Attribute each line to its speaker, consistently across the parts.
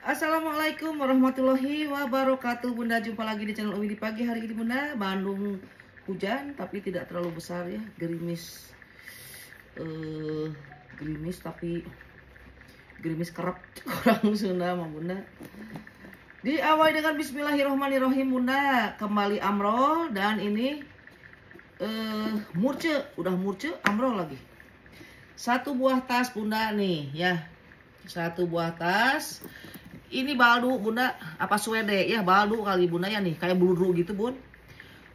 Speaker 1: Assalamualaikum warahmatullahi wabarakatuh. Bunda, jumpa lagi di channel Umi di pagi. Hari ini Bunda, Bandung hujan tapi tidak terlalu besar ya, gerimis. Gerimis tapi gerimis kerap kurang Sunda mah Bunda. Diawali dengan bismillahirrohmanirrohim Bunda. Kembali amrol dan ini murce, udah murce amrol lagi. Satu buah tas Bunda nih ya. Satu buah tas. Ini baldu Bunda, apa Swede ya, baldu kali Bunda ya nih, kayak bludru gitu Bun.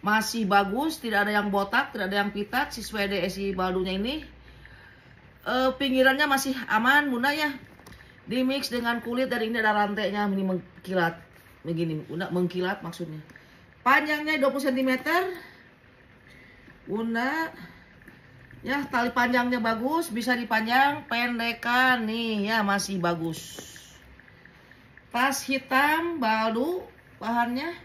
Speaker 1: Masih bagus, tidak ada yang botak, tidak ada yang pitak si Swede si baldunya ini. Pinggirannya masih aman Bunda ya. Di mix dengan kulit, dan ini ada rantainya, ini mengkilat. Begini Bunda, mengkilat maksudnya. Panjangnya 20 cm. Bunda ya, tali panjangnya bagus, bisa dipanjang, pendekan nih ya, masih bagus. Tas hitam baldu, bahannya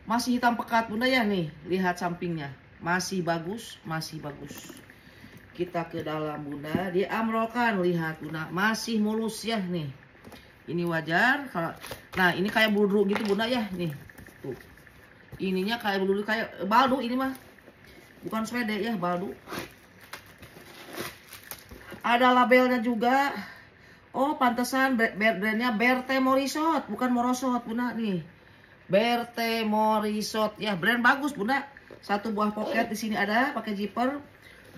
Speaker 1: masih hitam pekat Bunda ya nih, lihat sampingnya masih bagus, masih bagus. Kita ke dalam Bunda, diamrolkan, lihat Bunda, masih mulus ya nih. Ini wajar kalau, nah ini kayak bludru gitu Bunda ya nih, tuh ininya kayak bludru, kayak baldu, ini mah bukan Swede ya, baldu. Ada labelnya juga. Oh, pantesan brandnya Berthe Morisot, bukan Morosot Bunda nih. Berthe Morisot ya, brand bagus Bunda. Satu buah pocket di sini ada, pakai zipper.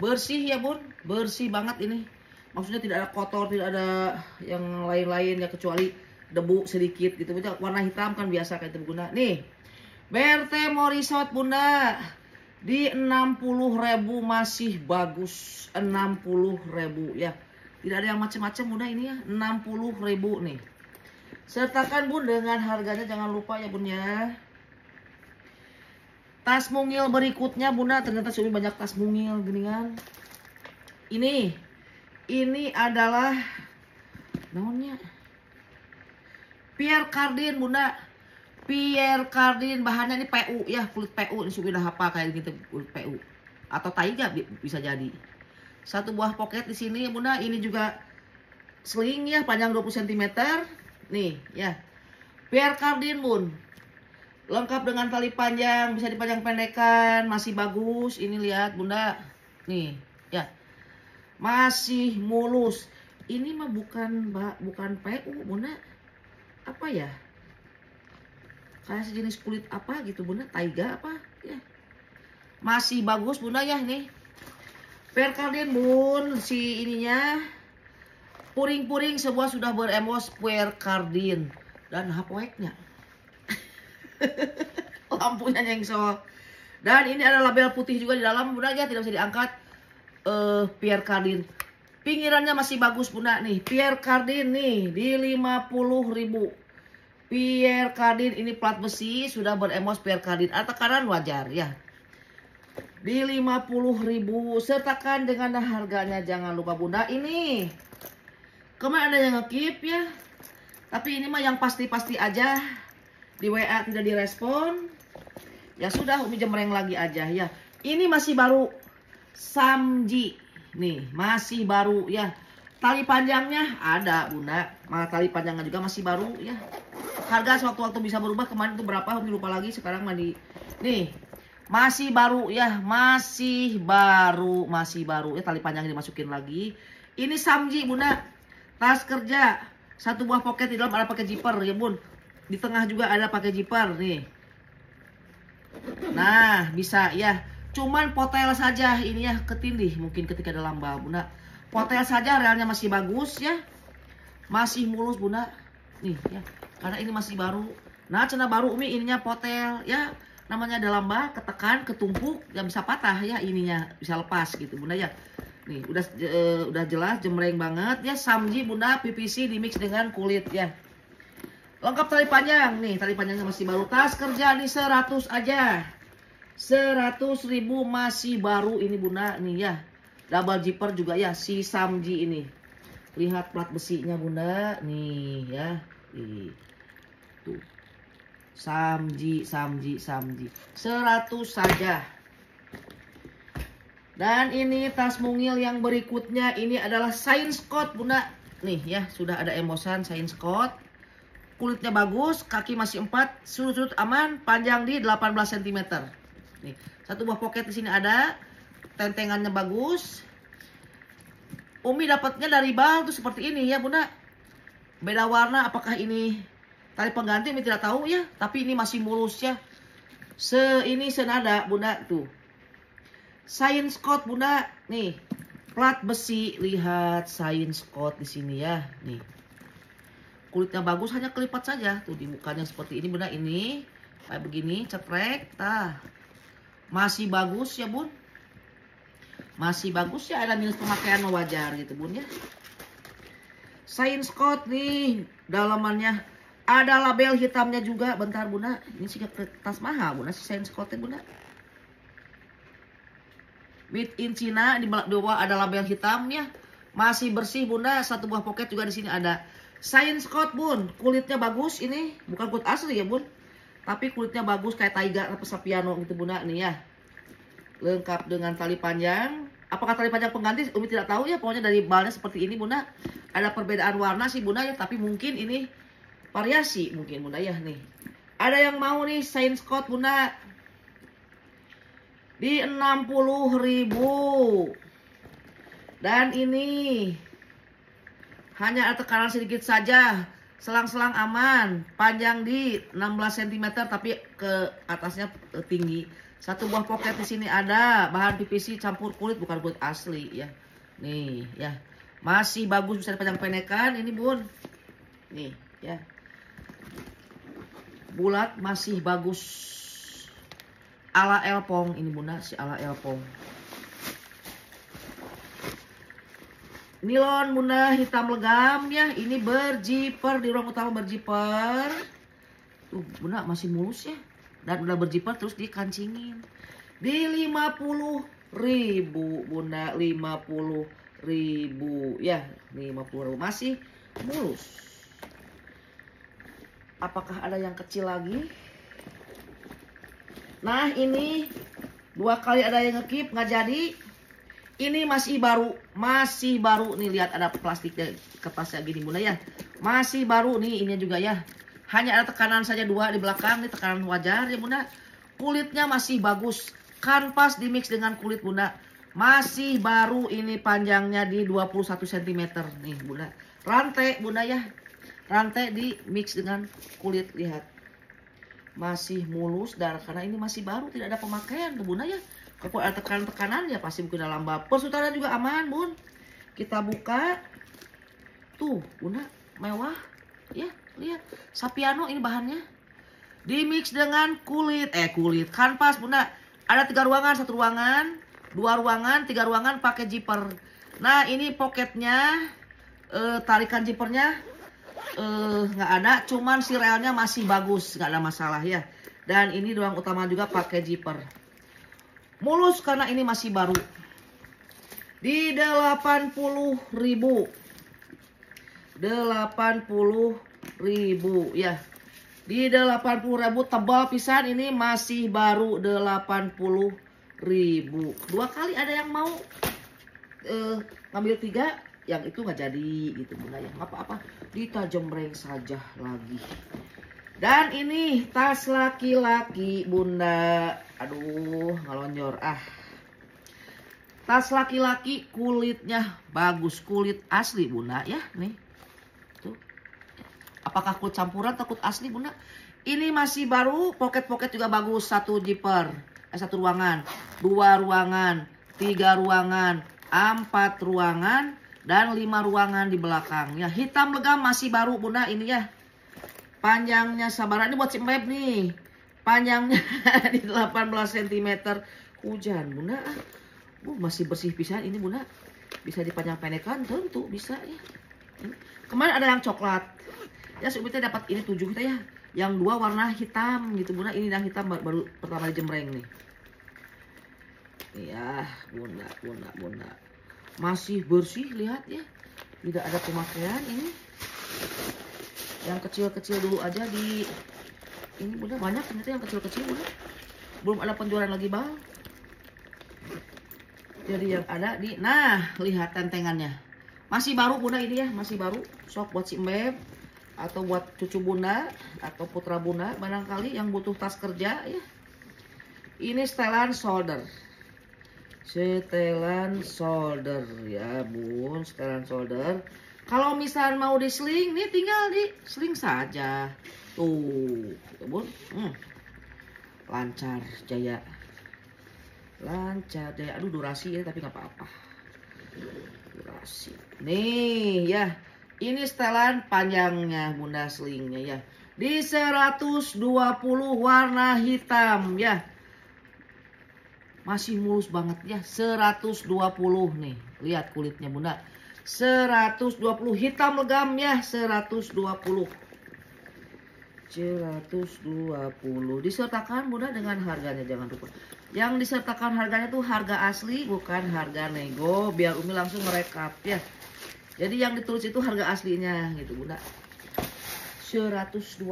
Speaker 1: Bersih ya Bun, bersih banget ini. Maksudnya tidak ada kotor, tidak ada yang lain-lain ya, kecuali debu sedikit gitu. Warna hitam kan biasa kayak itu Bunda. Nih, Berthe Morisot Bunda. Di 60.000 masih bagus, 60.000 ya. Tidak ada yang macam-macam Bunda ini ya, 60.000 nih. Sertakan Bun dengan harganya, jangan lupa ya Bun ya. Tas mungil berikutnya Bunda, ternyata sudah banyak tas mungil geningan. Ini adalah namanya Pierre Cardin Bunda. Pierre Cardin, bahannya ini PU ya, kulit PU, ini sudah hafal kayak gitu, kulit PU atau taiga bisa jadi. Satu buah pocket di sini Bunda, ini juga sling ya, panjang 20 cm. Nih ya. Pierre Cardin Bun. Lengkap dengan tali panjang, bisa dipanjang pendekan, masih bagus. Ini lihat Bunda. Nih ya. Masih mulus. Ini mah bukan PU Bunda. Apa ya? Kayak sejenis kulit apa gitu Bunda, taiga apa ya. Masih bagus Bunda ya nih. Pierre Cardin Bun, si ininya puring-puring sebuah sudah berembos Pierre Cardin dan hapoeknya. Lampunya nyengsol. Dan ini ada label putih juga di dalam Bunda ya, tidak bisa diangkat. Pierre Cardin. Pinggirannya masih bagus Bunda nih. Pierre Cardin nih di 50.000. Pierre Cardin ini plat besi, sudah berembos Pierre Cardin. Atau kanan wajar ya. Di 50.000, sertakan dengan harganya, jangan lupa Bunda. Ini kemarin ada yang nge-keep ya, tapi ini mah yang pasti-pasti aja. Di WA tidak direspon, ya sudah Umi jemreng lagi aja ya. Ini masih baru, Samji nih, masih baru ya. Tali panjangnya ada Bunda, tali panjangnya juga masih baru ya. Harga sewaktu-waktu bisa berubah, kemarin itu berapa Umi lupa lagi, sekarang mandi. Nih masih baru ya, masih baru ya, tali panjang dimasukin lagi. Ini Samji Bunda, tas kerja, satu buah pocket, di dalam ada pakai zipper ya Bun. Di tengah juga ada pakai zipper nih. Nah bisa ya, cuman potel saja ini ya, ketindih mungkin ketika ada lamba Bunda. Potel saja, realnya masih bagus ya, masih mulus Bunda. Nih ya, karena ini masih baru. Nah cina baru Umi ininya potel ya. Namanya ada lamba, ketekan, ketumpuk, ya bisa patah ya, ininya bisa lepas gitu Bunda ya. Nih udah jelas, jemreng banget ya. Samji Bunda, PVC di mix dengan kulit ya. Lengkap tali panjang nih, tali panjangnya masih baru. Tas kerja nih 100 aja, 100.000 masih baru ini Bunda nih ya. Double zipper juga ya si Samji ini. Lihat plat besinya Bunda nih ya. Tuh. Samji 100 saja. Dan ini tas mungil yang berikutnya, ini adalah Science Coat Bunda. nih ya, sudah ada embosan Shine Scott. Kulitnya bagus, kaki masih 4, sudut-sudut aman, panjang di 18 cm. Nih, satu buah pocket di sini ada, tentengannya bagus. Umi dapatnya dari bank tuh seperti ini ya Bunda. Beda warna, apakah ini tali pengganti Umi tidak tahu ya, tapi ini masih mulus ya. Ini senada Bunda tuh. Shine Scott Bunda, nih. Plat besi, lihat Shine Scott di sini ya, nih. Kulitnya bagus, hanya kelipat saja tuh di mukanya seperti ini Bunda. Ini kayak begini, cetrek, tah. Masih bagus ya Bun. Masih bagus ya, ada minus pemakaian wajar gitu Bun ya. Shine Scott nih, dalamannya ada label hitamnya juga. Bentar Bunda, ini sih kertas mahal Bunda si Shine Scott Bunda. Made in China, di bawah ada label hitam ya. Masih bersih Bunda, satu buah pocket juga di sini ada. Shine Scott Bun, kulitnya bagus ini, bukan kulit asli ya Bun. Tapi kulitnya bagus kayak taiga atau sapiano gitu Bunda nih ya. Lengkap dengan tali panjang. Apakah tali panjang pengganti? Umi tidak tahu ya, pokoknya dari balnya seperti ini Bunda. Ada perbedaan warna sih Bunda ya, tapi mungkin ini variasi mungkin Bunda ya nih. Ada yang mau nih Shine Scott Bunda. Di 60.000. Dan ini hanya ada tekanan sedikit saja, selang-selang aman, panjang di 16 cm tapi ke atasnya tinggi. Satu buah pocket di sini ada, bahan PVC campur kulit, bukan kulit asli ya. Nih ya, masih bagus, bisa dipajang penekan ini Bun. Nih ya, bulat masih bagus, ala elpong ini Bunda, si ala elpong. Nilon Bunda, hitam legam ya. Ini berjiper, di ruang utama berjiper. Tuh Bunda masih mulus ya. Dan udah berjiper terus dikancingin. Di 50.000 Bunda, 50.000 ya, 50.000 masih mulus. Apakah ada yang kecil lagi? Nah ini 2 kali ada yang ngekip nggak jadi. Ini masih baru nih, lihat ada plastiknya, kertasnya gini Bunda ya. Masih baru nih ini juga ya. Hanya ada tekanan saja 2 di belakang, nih tekanan wajar ya Bunda. Kulitnya masih bagus, kanvas dimix dengan kulit Bunda. Masih baru, ini panjangnya di 21 cm nih Bunda. Rantai Bunda ya. Rantai di mix dengan kulit, lihat. Masih mulus dan karena ini masih baru, tidak ada pemakaian tuh Bunda ya. Kalau ada tekanan-tekanan ya pasti mungkin dalam bab. Persutaran juga aman Bun. Kita buka. Tuh Bunda, mewah. Ya, lihat. Sapiano ini bahannya. Dimix dengan kulit. Kanvas Bunda. Ada 3 ruangan, 1 ruangan, 2 ruangan, 3 ruangan pakai zipper. Nah ini pocketnya, tarikan zippernya nggak ada. Cuman si relnya masih bagus, nggak ada masalah ya. Dan ini ruang utama juga pakai zipper. Mulus karena ini masih baru. Di 80.000. 80.000 ya. Di 80.000 tebal pisan, ini masih baru 80.000. 2 kali ada yang mau ngambil 3, yang itu nggak jadi gitu Bunda ya. Nggak apa-apa, ditajembreng saja lagi. Dan ini tas laki-laki Bunda. Aduh, ngelonjor. Tas laki-laki kulitnya bagus, kulit asli Bunda ya, nih. Tuh. Apakah kulit campuran atau kulit asli Bunda? Ini masih baru, pocket-pocket juga bagus. 1 zipper, 1 ruangan, 2 ruangan, 3 ruangan, 4 ruangan, dan 5 ruangan di belakang. Ya, hitam legam masih baru Bunda ini ya. Panjangnya sabaran, ini buat si map nih. Panjangnya di 18 cm. Hujan Bunda. Masih bersih pisan ini Bunda. Bisa dipajang penekan, tentu bisa ya. Kemarin ada yang coklat. Ya Subitnya dapat ini 7 kita ya. Yang 2 warna hitam gitu Bunda. Ini yang hitam baru pertama dijembreng nih. Ya Bunda. Masih bersih, lihat ya. Tidak ada pemakaian ini. Yang kecil-kecil dulu aja di ini Bunda, banyak ternyata yang kecil-kecil Bunda. Belum ada penjualan lagi bang. Jadi yang ada di, nah lihat tentengannya. Masih baru bunda ini ya, masih baru. Sok buat si Mbeb atau buat cucu bunda atau putra bunda barangkali yang butuh tas kerja ya. Ini setelan shoulder. Setelan shoulder ya bun, setelan shoulder. Kalau misal mau di sling nih tinggal di sling saja. Tuh, ya bun. Lancar jaya. Lancar jaya. Aduh durasi ya tapi nggak apa-apa. Durasi. Nih ya. Ini setelan panjangnya bunda slingnya ya. Di 120 warna hitam ya. Masih mulus banget ya. 120 nih. Lihat kulitnya bunda. 120 hitam legam ya. 120. Disertakan bunda dengan harganya, jangan lupa. Yang disertakan harganya tuh harga asli bukan harga nego. Biar Umi langsung merekap ya. Jadi yang ditulis itu harga aslinya gitu bunda. 120.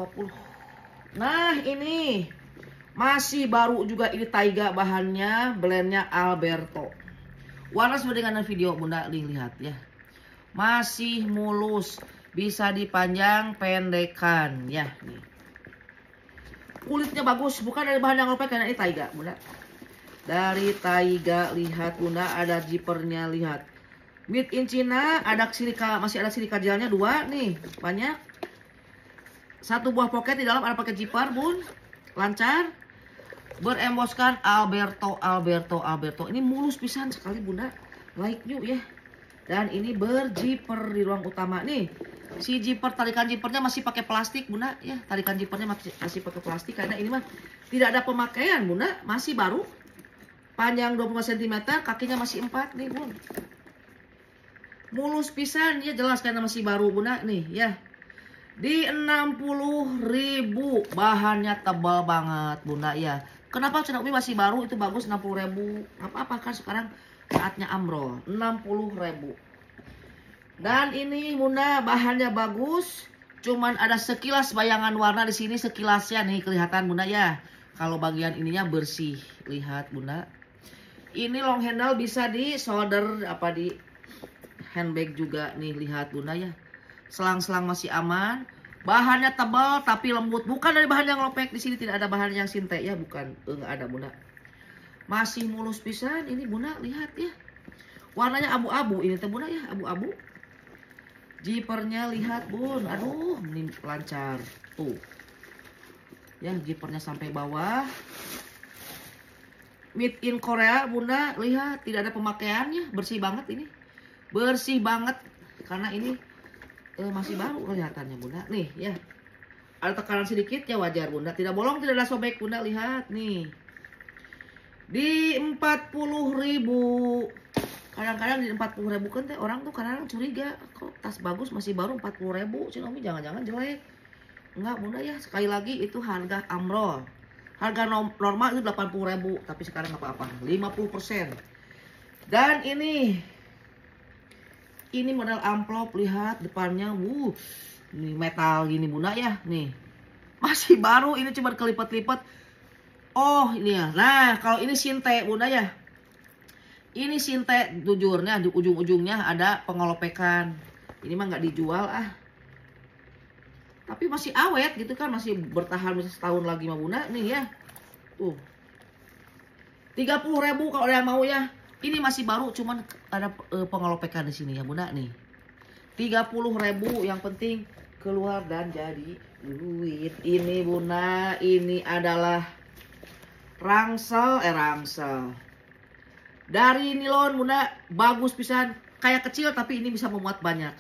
Speaker 1: Nah ini masih baru juga, ini Taiga bahannya, blendnya Alberto. Warna sesuai dengan video bunda, lihat ya. Masih mulus, bisa dipanjang pendekan ya nih. Kulitnya bagus, bukan dari bahan yang lopek karena ini Taiga bunda. Dari Taiga lihat bunda, ada zippernya lihat. Made in China, ada silika, masih ada silika gelnya 2 nih, banyak. 1 buah pocket di dalam, ada pakai zipper bun, lancar. Beremboskan Alberto. Ini mulus pisan sekali bunda, like new ya. Dan ini berzipper di ruang utama nih. Si zipper, tarikan zippernya masih pakai plastik bunda ya. Tarikan zippernya masih pakai plastik karena ini mah tidak ada pemakaian bunda, masih baru. Panjang 25 cm, kakinya masih 4 nih bun. Mulus pisan ya, jelas karena masih baru bunda nih ya. Di 60.000, bahannya tebal banget bunda ya. Kenapa channel Umi masih baru itu bagus 60.000. Apa-apa kan sekarang saatnya amrol. 60.000. Dan ini bunda bahannya bagus. Cuman ada sekilas bayangan warna di sini, sekilasnya nih kelihatan bunda ya. Kalau bagian ininya bersih, lihat bunda. Ini long handle, bisa di solder apa di handbag juga nih, lihat bunda ya. Selang-selang masih aman. Bahannya tebal tapi lembut, bukan dari bahan yang lopek. Di sini tidak ada bahan yang sinte ya, bukan, enggak ada bunda. Masih mulus pisan ini bunda, lihat ya. Warnanya abu-abu ini teh bunda ya, abu-abu. Zippernya lihat bun, aduh ini lancar tuh. Ya zippernya sampai bawah. Made in Korea bunda, lihat tidak ada pemakaiannya, bersih banget ini. Bersih banget karena ini masih baru kelihatannya bunda nih ya. Ada tekanan sedikit ya, wajar bunda, tidak bolong, tidak ada sobek bunda, lihat nih. Di 40.000. Kadang-kadang di 40.000 kan teh orang tuh kadang curiga, kok tas bagus masih baru 40.000. Cina Umi jangan-jangan jelek. Enggak bunda ya, sekali lagi itu harga amrol. Harga normal itu 80.000, tapi sekarang nggak apa-apa, 50%. Dan ini model amplop, lihat depannya, ini metal gini bunda ya, nih masih baru, ini cuma kelipet-lipet. Oh ini ya, nah kalau ini sinte bunda ya, ini sinte jujurnya di ujung-ujungnya ada pengelopekan. Ini mah nggak dijual tapi masih awet gitu kan, masih bertahan bisa setahun lagi mah bunda nih ya. Tuh 30.000 kalau ada yang mau ya. Ini masih baru, cuman ada pengelopekan di sini ya bunda nih. 30.000, yang penting keluar dan jadi duit. Ini bunda, ini adalah rangsel dari nilon bunda, bagus pisan. Kayak kecil tapi ini bisa memuat banyak.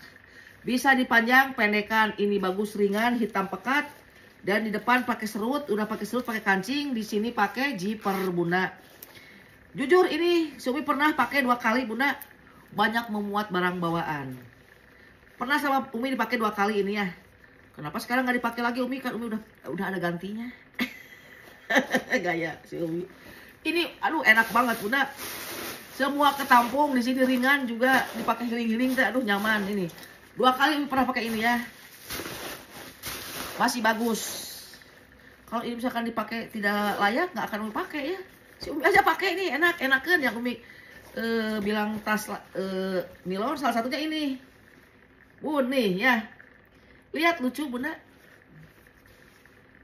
Speaker 1: Bisa dipanjang, pendekan. Ini bagus, ringan, hitam pekat. Dan di depan pakai serut, udah pakai serut, pakai kancing. Di sini pakai zipper bunda. Jujur ini Umi pernah pakai 2 kali bunda, banyak memuat barang bawaan. Pernah sama Umi dipakai 2 kali ini ya. Kenapa sekarang nggak dipakai lagi Umi? Kan Umi udah ada gantinya. Gaya si Umi. Ini aduh enak banget bunda. Semua ketampung di sini, ringan juga, dipakai healing-healing teh, aduh nyaman ini. 2 kali Umi pernah pakai ini ya. Masih bagus. Kalau ini misalkan dipakai tidak layak, nggak akan Umi pakai ya. Si Umi aja pakai ini, enakan yang Umi bilang tas nilon, salah satunya ini. Bun nih ya. Lihat lucu Bunda.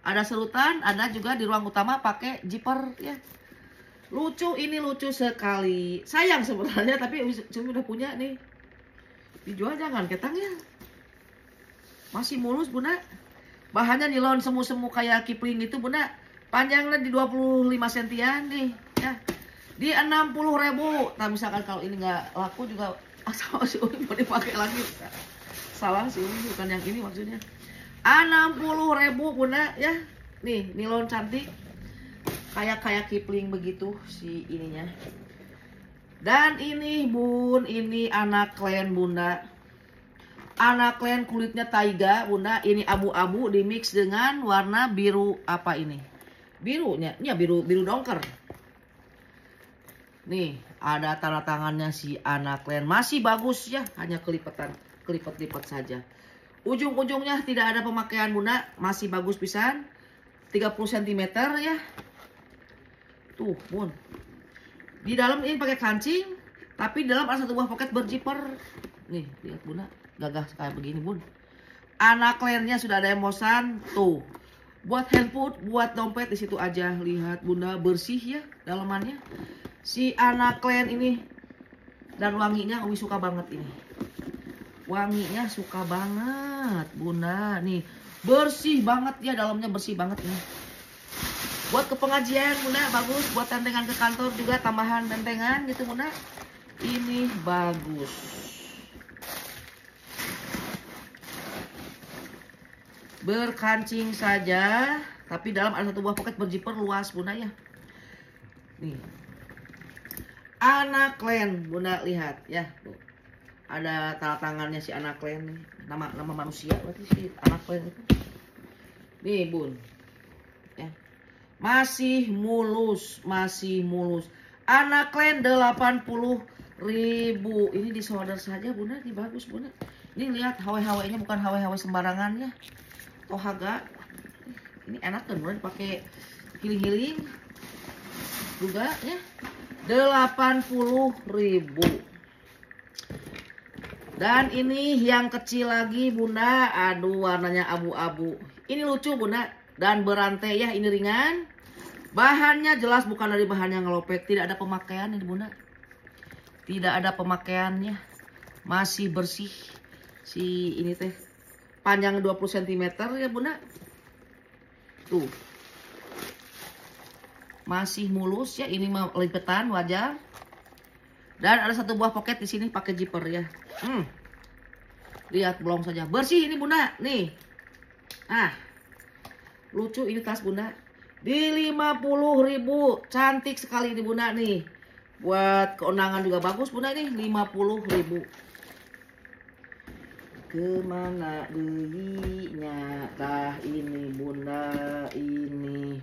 Speaker 1: Ada serutan, ada juga di ruang utama pakai zipper ya. Lucu, ini lucu sekali. Sayang sebenarnya, tapi Umi udah punya nih. Dijual jangan ketang ya. Masih mulus Bunda. Bahannya nilon semu-semu kayak Kipling itu Bunda. Panjangnya di 25 sentian nih ya. Di 60.000. Nah misalkan kalau ini nggak laku juga sama si Umi mau dipakai lagi. Salah sih Umi, bukan yang ini maksudnya. 60.000 Bunda ya. Nih nilon cantik. Kayak Kipling begitu si ininya. Dan ini Bun, ini anak klen Bunda. Anak klen kulitnya taiga Bunda. Ini abu-abu di mix dengan warna biru apa ini? Birunya, ya biru dongker. Nih, ada tanda tangannya si anak klen. Masih bagus ya, hanya kelipat-lipat saja. Ujung-ujungnya tidak ada pemakaian Bunda, masih bagus pisan. 30 cm ya. Tuh, Bun. Di dalam ini pakai kancing, tapi di dalam ada satu buah poket berzipper. Nih, lihat Bunda, gagah kayak begini, Bun. Anak klennya sudah ada embosan, tuh. Buat handphone, buat dompet di situ aja. Lihat Bunda, bersih ya dalamannya. Si anak klen ini dan wanginya Umi suka banget ini. Wanginya suka banget, Bunda. Nih, bersih banget ya, dalamnya bersih banget nih. Buat ke pengajian Bunda bagus, buat tentengan ke kantor juga tambahan tentengan gitu Bunda. Ini bagus. Berkancing saja, tapi dalam ada satu buah poket berzipper luas Bunda ya. Nih. Anak klen Bunda lihat ya. Tuh. Ada tanda tangannya si anak klen nih. Nama manusia berarti si anak klen itu. Nih Bun. Ya. Masih mulus. Anak klen 80.000. Ini disorder saja Bunda, ini bagus Bunda. Ini lihat HW-HW-nya bukan HW-HW sembarangan ya. Tohaga. Ini enak kan Bunda dipakai healing juga ya. 80.000. Dan ini yang kecil lagi Bunda. Aduh warnanya abu-abu. Ini lucu Bunda. Dan berantai ya, ini ringan. Bahannya jelas bukan dari bahan yang ngelopek. Tidak ada pemakaian ini Bunda. Tidak ada pemakaiannya. Masih bersih. Si ini teh. Panjang 20 cm ya Bunda. Tuh. Masih mulus ya. Ini lipetan wajar. Dan ada satu buah poket di sini pakai zipper ya. Lihat belum saja. Bersih ini Bunda. Nih. Ah. Lucu ini tas Bunda. Di 50.000. Cantik sekali ini Bunda nih. Buat keundangan juga bagus Bunda nih. 50.000. Kemana belinya? Tah ini Bunda. Ini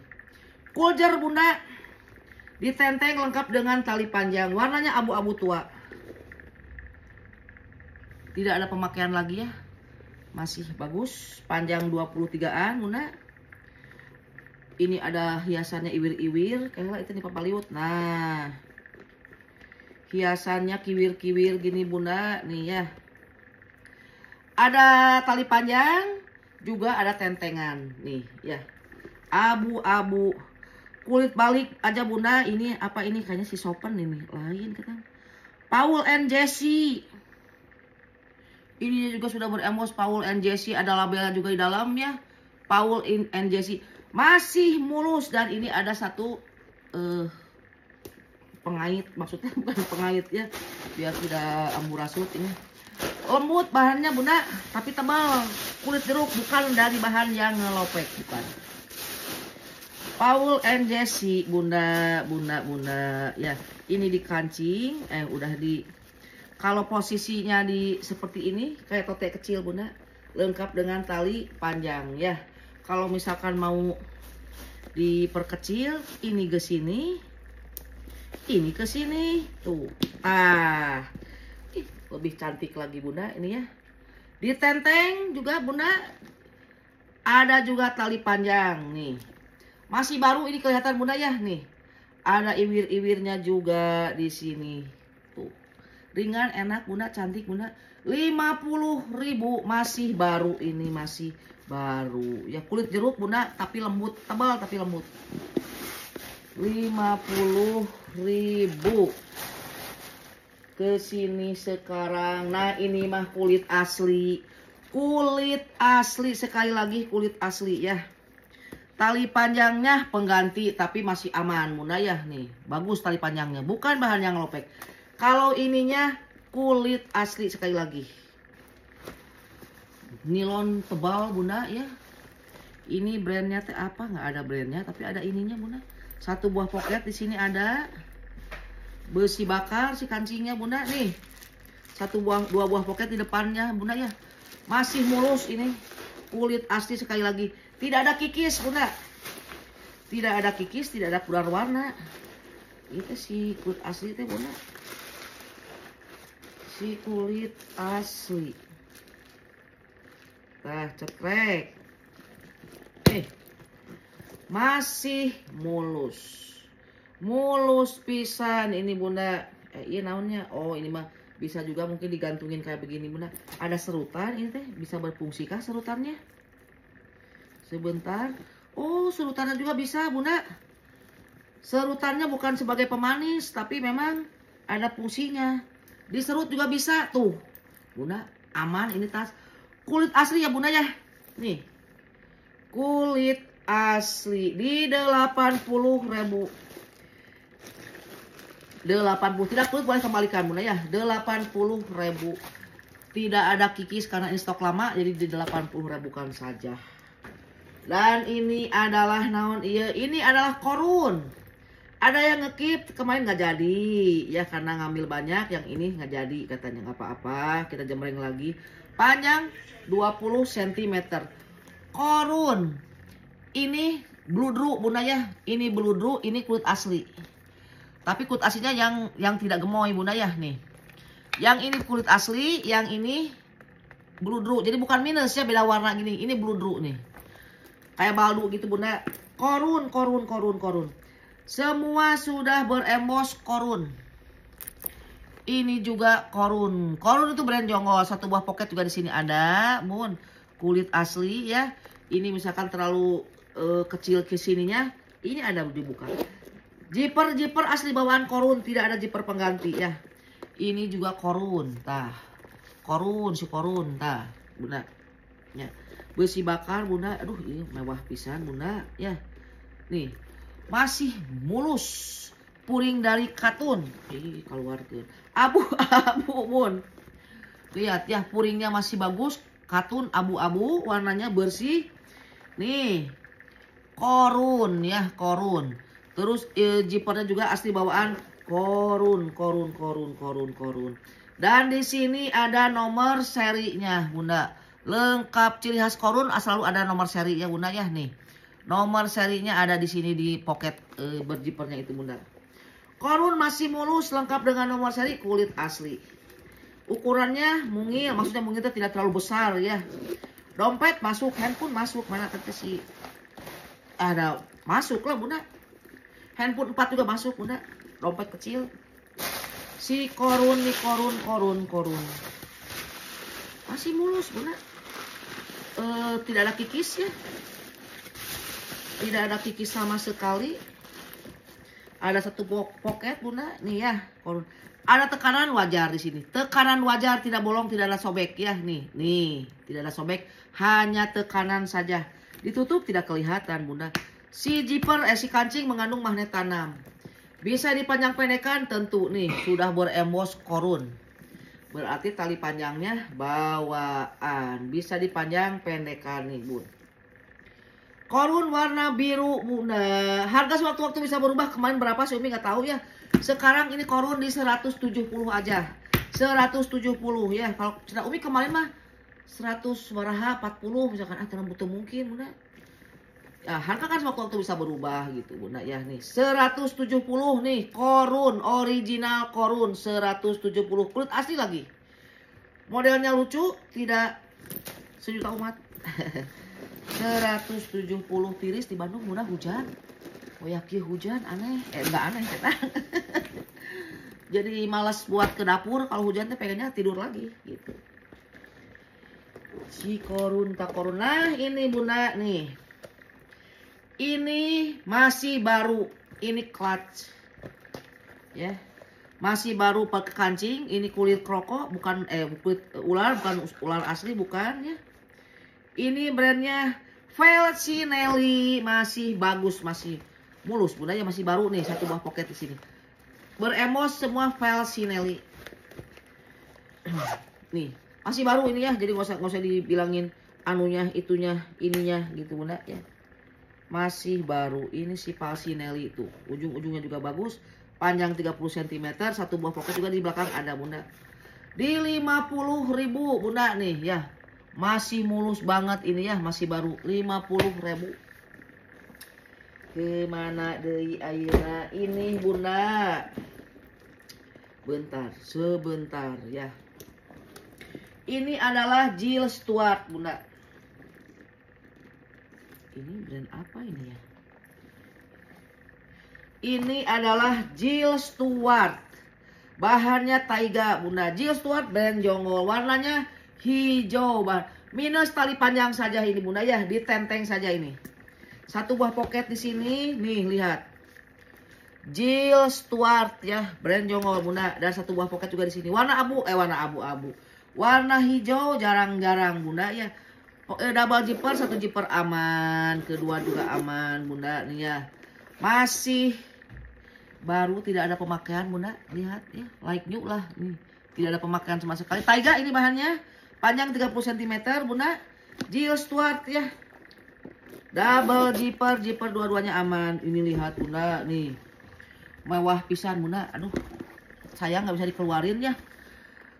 Speaker 1: kuljer Bunda. Ditenteng lengkap dengan tali panjang. Warnanya abu-abu tua. Tidak ada pemakaian lagi ya. Masih bagus. Panjang 23-an Bunda. Ini ada hiasannya iwir-iwir. Kayaknya itu nih papaliut. Nah. Hiasannya kiwir-kiwir gini Bunda. Nih ya. Ada tali panjang. Juga ada tentengan. Nih ya. Abu-abu. Kulit balik aja Bunda. Ini apa ini? Kayaknya si Sopen ini. Lain kan. Paul and Jesse. Ini juga sudah berembos Paul and Jesse. Ada labelnya juga di dalam ya. Paul and Jesse. Masih mulus. Dan ini ada satu pengait. Maksudnya bukan pengait ya. Biar tidak amburadul ini. Lembut bahannya Bunda. Tapi tebal. Kulit jeruk. Bukan dari bahan yang ngelopek. Bukan. Paul and Jesse Bunda. Ya. Ini dikancing. Udah di. Kalau posisinya di seperti ini. Kayak tote kecil Bunda. Lengkap dengan tali panjang ya. Kalau misalkan mau diperkecil, ini ke sini, ini ke sini, tuh, lebih cantik lagi Bunda ini ya. Ditenteng juga Bunda, ada juga tali panjang nih. Masih baru ini kelihatan Bunda ya nih. Ada iwir-iwirnya juga di sini. ringan, enak bunda, cantik bunda. 50.000 masih baru, ini masih baru ya, kulit jeruk bunda tapi lembut, tebal tapi lembut. 50.000 ke sini sekarang. Nah ini mah kulit asli, kulit asli, sekali lagi kulit asli ya. Tali panjangnya pengganti tapi masih aman bunda ya, nih bagus tali panjangnya, bukan bahan yang lopek. Kalau ininya kulit asli, sekali lagi nilon tebal bunda ya. Ini brandnya teh apa, nggak ada brandnya tapi ada ininya bunda. Satu buah pocket di sini ada besi bakar si kancingnya bunda nih. Dua buah pocket di depannya bunda ya. Masih mulus, ini kulit asli sekali lagi. Tidak ada kikis bunda. Tidak ada kikis, tidak ada pudar warna. Itu si kulit asli teh bunda. Si kulit asli. Nah, cekrek. Masih mulus. Mulus pisan ini bunda. Iya naonnya. Oh, ini mah bisa juga mungkin digantungin kayak begini bunda. Ada serutan ini teh, bisa berfungsi kah serutannya? Sebentar. Oh, serutannya juga bisa bunda. Serutannya bukan sebagai pemanis, tapi memang ada fungsinya. Diserut juga bisa tuh bunda, aman ini tas. Kulit asli ya bunda ya. Nih kulit asli di 80.000. 80, tidak kulit boleh kembalikan bunda ya. 80.000. Tidak ada kikis karena ini stok lama, jadi di 80.000 kan saja. Dan ini adalah naon iya, ini adalah korun. Ada yang ngekip kemarin nggak jadi ya karena ngambil banyak, yang ini nggak jadi katanya, nggak apa-apa, kita jembreng lagi. Panjang 20 cm. Korun. Ini bludru bunda ya. Ini bludru, ini kulit asli. Tapi kulit aslinya yang tidak gemoy bunda ya nih. Yang ini kulit asli, yang ini bludru. Jadi bukan minus ya, beda warna gini. Ini bludru nih. Kayak baldu gitu bunda. Korun, korun, korun, korun. Semua sudah berembos korun. Ini juga korun. Korun itu brand Jonggol. Satu buah pocket juga di sini ada, bun. Kulit asli ya. Ini misalkan terlalu kecil ke sininya, ini ada dibuka. Zipper asli bawaan korun, tidak ada zipper pengganti ya. Ini juga korun, tah. Korun, si korun, tah, bunda. Ya. Besi bakar bunda. Aduh, ini mewah pisan bunda ya. Nih, masih mulus. Puring dari katun. Ih, keluar tuh. Abu-abu bun. Lihat ya, puringnya masih bagus. Katun abu-abu, warnanya bersih. Nih, korun ya, korun. Terus zippernya juga asli bawaan korun, korun, korun, korun, korun. Dan di sini ada nomor serinya bunda. Lengkap ciri khas korun, selalu ada nomor seri ya bunda ya nih. Nomor serinya ada di sini di pocket berjipernya itu bunda. Korun masih mulus, lengkap dengan nomor seri, kulit asli. Ukurannya mungil, maksudnya mungil itu tidak terlalu besar ya. Dompet masuk, handphone masuk, mana tadi sih? Ada masuk lah bunda. Handphone 4 juga masuk bunda. Dompet kecil. Si korun nih, korun. Masih mulus bunda. Tidak ada kikis ya. Tidak ada kikis sama sekali. Ada satu pocket bunda, nih ya. Ada tekanan wajar di sini. Tekanan wajar, tidak bolong, tidak ada sobek ya. Nih, tidak ada sobek, hanya tekanan saja. Ditutup tidak kelihatan bunda. Si zipper, si kancing mengandung magnet tanam. Bisa dipanjang pendekkan, tentu nih sudah berembos korun. Berarti tali panjangnya bawaan. Bisa dipanjang pendekkan nih bun. Korun warna biru bunda. Harga sewaktu-waktu bisa berubah. Kemarin berapa sih Umi nggak tahu ya. Sekarang ini korun di 170 aja. 170 ya. Kalau Umi kemarin mah 100 waraha 40 misalkan. Karena butuh mungkin bunda. Ya, harga kan sewaktu-waktu bisa berubah gitu bunda ya nih. 170 nih korun. Original korun 170. Kulit asli lagi. Modelnya lucu. Tidak sejuta umat. 170 tiris di Bandung murah hujan. Oh ya hujan aneh. Enggak aneh. Jadi malas buat ke dapur, kalau hujan teh pengennya tidur lagi gitu. Si korun tak korun. Nah ini bunda nih, ini masih baru, ini clutch ya, masih baru pakai kancing. Ini kulit kroko, bukan kulit ular, bukan ular asli, bukan ya. Ini brandnya Felsinelli, masih bagus, masih mulus bunda ya, masih baru nih, satu buah pocket di sini. Beremos semua Felsinelli. Nih, masih baru ini ya, jadi nggak usah dibilangin anunya, itunya, ininya gitu bunda ya. Masih baru, ini si Felsinelli itu. Ujung-ujungnya juga bagus, panjang 30 cm, satu buah pocket juga di belakang ada bunda. Di 50.000 bunda nih ya. Masih mulus banget ini ya, masih baru 50.000. Kemana deui ayeuna ini bunda? Bentar, sebentar ya. Ini adalah Jill Stuart bunda. Ini brand apa ini ya? Ini adalah Jill Stuart. Bahannya taiga bunda. Jill Stuart brand jonggol. Warnanya hijau bang. Minus tali panjang saja ini bunda ya. Ditenteng saja ini. Satu buah pocket di sini. Nih lihat. Jill Stuart ya, brand jonggol bunda. Dan satu buah pocket juga di sini. Warna abu-abu. Warna hijau jarang-jarang bunda ya. Double zipper, satu zipper aman, kedua juga aman bunda nih ya. Masih baru, tidak ada pemakaian bunda. Lihat ya, like new lah nih. Tidak ada pemakaian sama sekali. Taiga ini bahannya, panjang 30 cm bunda. Jill Stuart ya. Double zipper dua-duanya aman. Ini lihat bunda nih. Mewah pisan bunda. Aduh, sayang nggak bisa dikeluarin ya.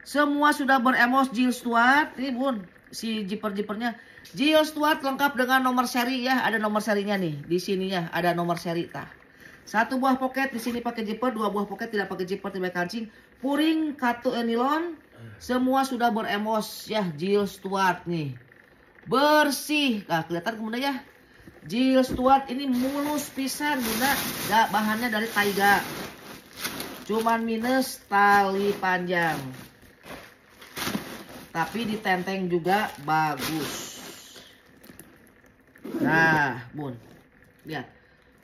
Speaker 1: Semua sudah beremos Jill Stuart. Ini bun, si zipper-zippernya Jill Stuart lengkap dengan nomor seri ya. Ada nomor serinya nih di sini ya. Ada nomor seri tah. Satu buah pocket di sini pakai zipper, dua buah pocket tidak pakai zipper, tidak kancing. Puring katu nilon. Semua sudah beremos ya Jill Stuart nih. Bersih. Nah, kelihatan kemudian ya. Jill Stuart ini mulus pisan bunda. Bahannya dari taiga. Cuman minus tali panjang. Tapi ditenteng juga bagus. Nah, bun. Lihat.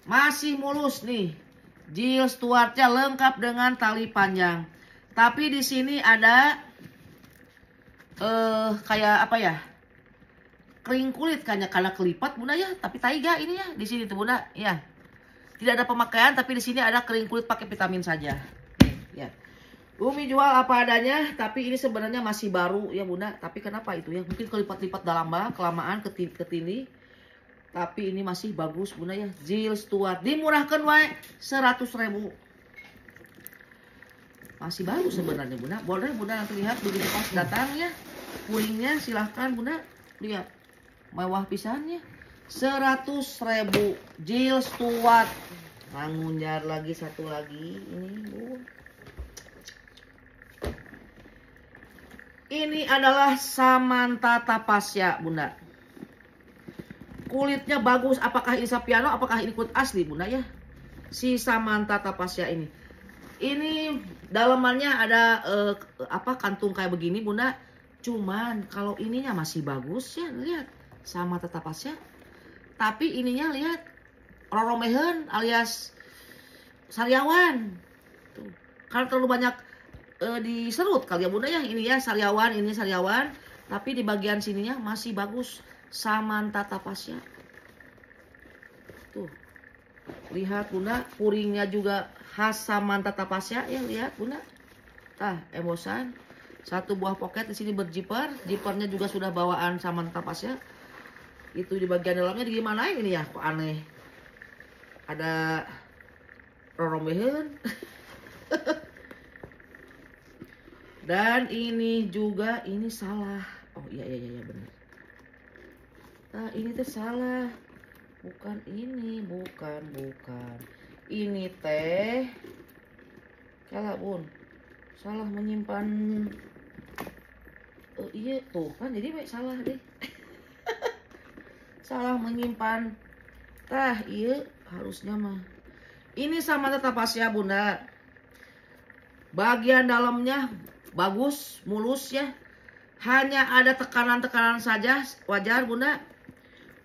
Speaker 1: Masih mulus nih. Jill Stuartnya lengkap dengan tali panjang. Tapi di sini ada kayak apa ya? Kering kulit kayaknya karena kelipat bunda ya. Tapi taiga ini ya. Di sini tuh bunda ya. Tidak ada pemakaian, tapi di sini ada kering kulit pakai vitamin saja. Ya. Umi jual apa adanya, tapi ini sebenarnya masih baru ya bunda. Tapi kenapa itu ya? Mungkin kelipat-lipat dalam kelamaan ketini. Tapi ini masih bagus bunda ya. Jill Stuart dimurahkan wae 100.000. Masih baru sebenarnya bunda. Boleh bunda nanti lihat begitu pas datang ya. Puringnya silahkan bunda lihat. Mewah pisannya. 100.000 Jill Stuart. Mangunjar lagi satu lagi ini bu. Ini adalah Samantha Tapasya bunda. Kulitnya bagus. Apakah ini Sapiano? Apakah ini kulit asli bunda ya? Si Samantha Tapasya ini. Ini dalamannya ada kantung kayak begini bunda. Cuman kalau ininya masih bagus ya. Lihat Samantha Tapasya. Tapi ininya lihat roromehen alias sariawan. Tuh. Karena terlalu banyak diserut kali ya bunda ya. Ini ya sariawan, ini sariawan. Tapi di bagian sininya masih bagus. Samantha Tapasya. Tuh. Lihat bunda, puringnya juga khas Samantha Tapasya ya, lihat bunda. Tah, emosan. Satu buah pocket di sini berzipper, zippernya juga sudah bawaan Samantha Tapasya. Itu di bagian dalamnya gimana ini ya? Kok aneh. Ada roromehen. Dan ini juga ini salah. Oh iya benar. Nah, ini tuh salah. Bukan ini, bukan. Ini teh salah bun. Salah menyimpan. Iya tuh kan jadi salah deh. Salah menyimpan. Tah, iya harusnya mah. Ini Samantha Tapasya bunda. Bagian dalamnya bagus, mulus ya. Hanya ada tekanan-tekanan saja, wajar Bunda.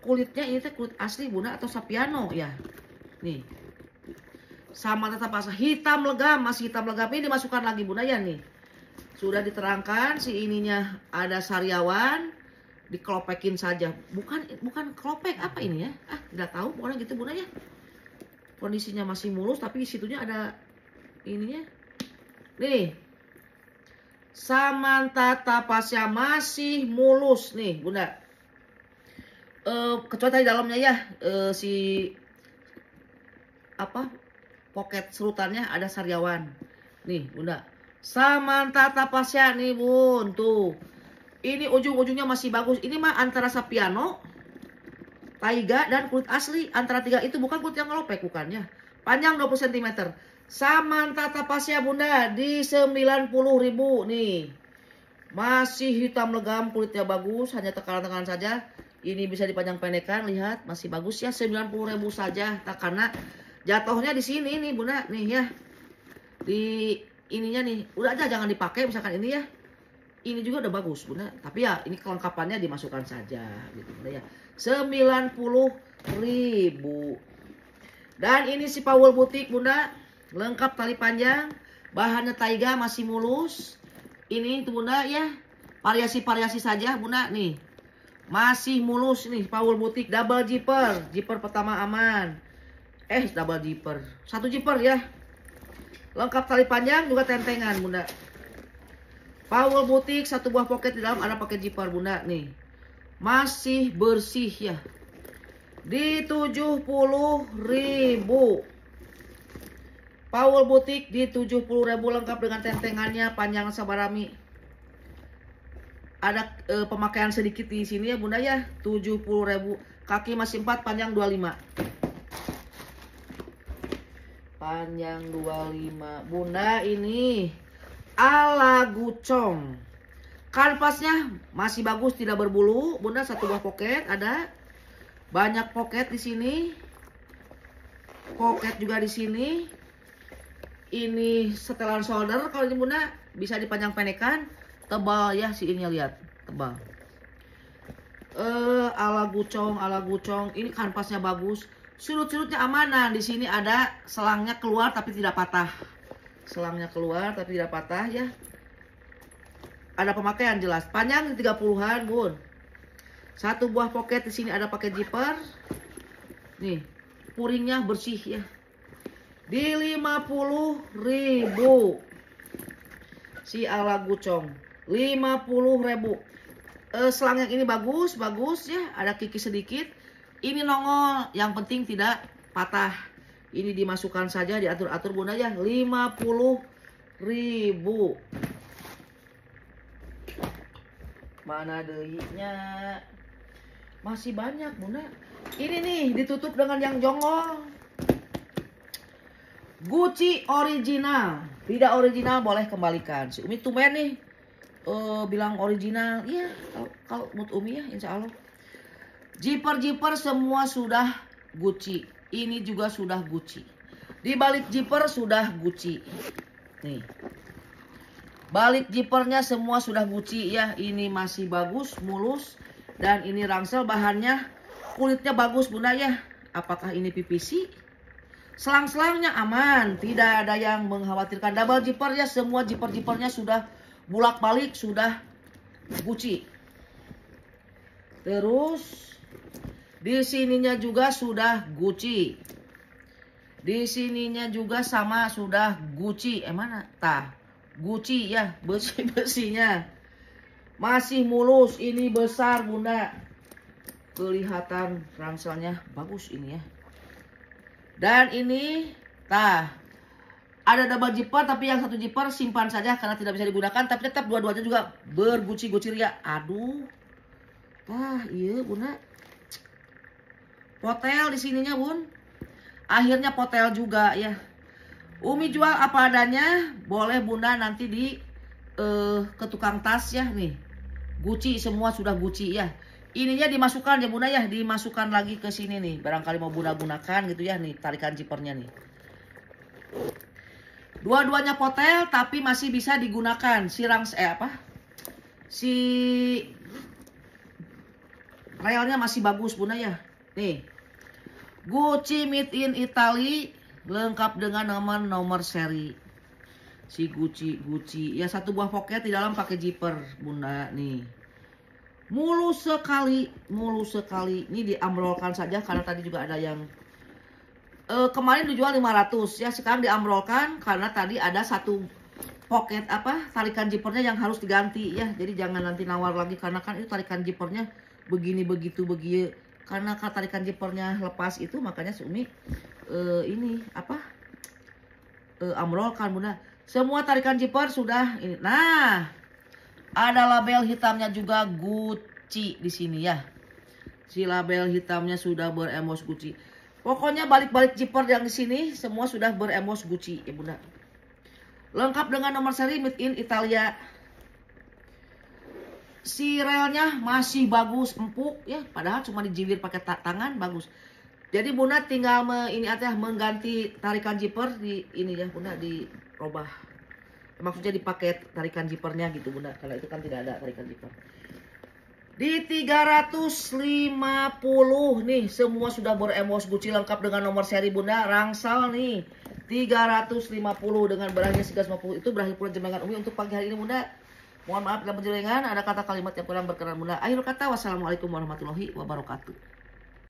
Speaker 1: Kulitnya ini teh kulit asli Bunda atau Sapiano ya. Nih. Sama tetap asa hitam legam, masih hitam legam. Ini dimasukkan lagi Bunda ya nih. Sudah diterangkan si ininya ada sariawan, dikelopekin saja. Bukan kelopek apa ini ya? Ah, tidak tahu pokoknya gitu Bunda ya. Kondisinya masih mulus tapi situnya ada ininya. Nih. Samantha tapasnya masih mulus nih Bunda. Kecuali tadi dalamnya ya si apa poket serutannya ada sariawan. Nih Bunda. Samantha tapasnya nih Bun tuh. Ini ujung-ujungnya masih bagus. Ini mah antara Sapiano, taiga dan kulit asli. Antara tiga itu bukan kulit yang ngelopek bukannya. Panjang 20 cm. Samantha tapasnya Bunda di 90.000 nih. Masih hitam legam, kulitnya bagus, hanya tekanan-tekanan saja. Ini bisa dipanjang pendekkan, lihat masih bagus ya 90.000 saja. Tak karena jatuhnya di sini nih Bunda, nih ya. Di ininya nih, udah aja jangan dipakai misalkan ini ya. Ini juga udah bagus Bunda, tapi ya ini kelengkapannya dimasukkan saja gitu Bunda ya. 90.000. Dan ini si Powell Butik Bunda. Lengkap tali panjang, bahannya taiga masih mulus. Ini tuh Bunda ya, variasi-variasi saja Bunda nih. Masih mulus nih, Powell Butik double zipper. Zipper pertama aman. Double zipper. Satu zipper ya. Lengkap tali panjang juga tentengan Bunda. Powell Butik satu buah pocket di dalam ada pakai zipper Bunda nih. Masih bersih ya. Di 70.000. Powell Butik di 70.000 lengkap dengan tentengannya, panjang sabarami. Ada pemakaian sedikit di sini ya Bunda ya. 70.000. Kaki masih 4, panjang 25. Panjang 25. Bunda ini ala gucong. Kanvasnya masih bagus, tidak berbulu. Bunda satu buah pocket ada. Banyak pocket di sini. Pocket juga di sini. Ini setelan shoulder kalau ini Bunda bisa dipanjang pendekkan, tebal ya si ini lihat tebal. Ala gucong, ini kanvasnya bagus, surut-surutnya aman. Nah di sini ada selangnya keluar tapi tidak patah, selangnya keluar tapi tidak patah ya. Ada pemakaian jelas, panjang 30-an Bun. Satu buah pocket di sini ada pakai zipper, nih puringnya bersih ya. Di 50.000 si ala gucong 50.000. Selang yang ini bagus ya, ada kiki sedikit. Ini nongol, yang penting tidak patah. Ini dimasukkan saja, diatur-atur Bunda ya. 50.000. Mana deuinya? Masih banyak Bunda. Ini nih ditutup dengan yang jongol. Gucci original. Tidak original boleh kembalikan. Si Umi tumben nih bilang original. Iya, kalau menurut Umi ya insya Allah. Zipper semua sudah Gucci. Ini juga sudah Gucci. Di balik zipper sudah Gucci. Nih. Balik zippernya semua sudah Gucci ya. Ini masih bagus, mulus. Dan ini rangsel, bahannya kulitnya bagus Bunda ya. Apakah ini PVC? Selang-selangnya aman, tidak ada yang mengkhawatirkan. Double zipper ya, semua zipper-zippernya sudah bulak-balik, sudah Gucci. Terus di sininya juga sudah Gucci. Di sininya juga sama sudah Gucci. Mana? Tah, Gucci ya, besi-besinya. Masih mulus, ini besar Bunda. Kelihatan rangselnya bagus ini ya. Dan ini, ada double zipper tapi yang satu zipper simpan saja karena tidak bisa digunakan. Tapi tetap dua-duanya juga berguci-guci ria. Aduh, iya Bunda. Potel di sininya Bun. Akhirnya potel juga ya. Umi jual apa adanya, boleh Bunda nanti di ke tukang tas ya nih. Gucci semua sudah Gucci ya. Ininya dimasukkan ya Bunda ya, dimasukkan lagi ke sini nih. Barangkali mau Bunda gunakan gitu ya nih, tarikan zippernya nih. Dua-duanya potel tapi masih bisa digunakan. Si relnya masih bagus Bunda ya. Nih. Gucci made in Italy lengkap dengan nomor seri. Si Gucci ya, satu buah pocket di dalam pakai zipper Bunda nih. Mulus sekali. Ini diamrolkan saja karena tadi juga ada yang kemarin dijual 500 ya, sekarang diamrolkan karena tadi ada satu pocket tarikan zippernya yang harus diganti ya. Jadi jangan nanti nawar lagi karena kan itu tarikan zippernya begini begitu karena tarikan zippernya lepas itu, makanya Umi amrolkan Bunda. Semua tarikan zipper sudah ini. Nah, ada label hitamnya juga Gucci di sini ya. Si label hitamnya sudah beremos Gucci. Pokoknya balik-balik zipper yang di sini semua sudah beremos Gucci ya Bunda. Lengkap dengan nomor seri made in Italia. Si relnya masih bagus, empuk ya, padahal cuma dijiwir pakai tangan, bagus. Jadi Bunda tinggal mengganti tarikan zipper di ini ya Bunda, dirobah. Maksudnya dipakai tarikan zippernya gitu Bunda. Kalau itu kan tidak ada tarikan zipper. Di 350 nih semua sudah beremos Gucci lengkap dengan nomor seri Bunda. Rangsal nih 350 dengan berakhirnya 350 itu berakhir pula jembangan Umi untuk pagi hari ini Bunda. Mohon maaf dalam penjelengan ada kata kalimat yang kurang berkenan Bunda. Akhir kata wassalamualaikum warahmatullahi wabarakatuh.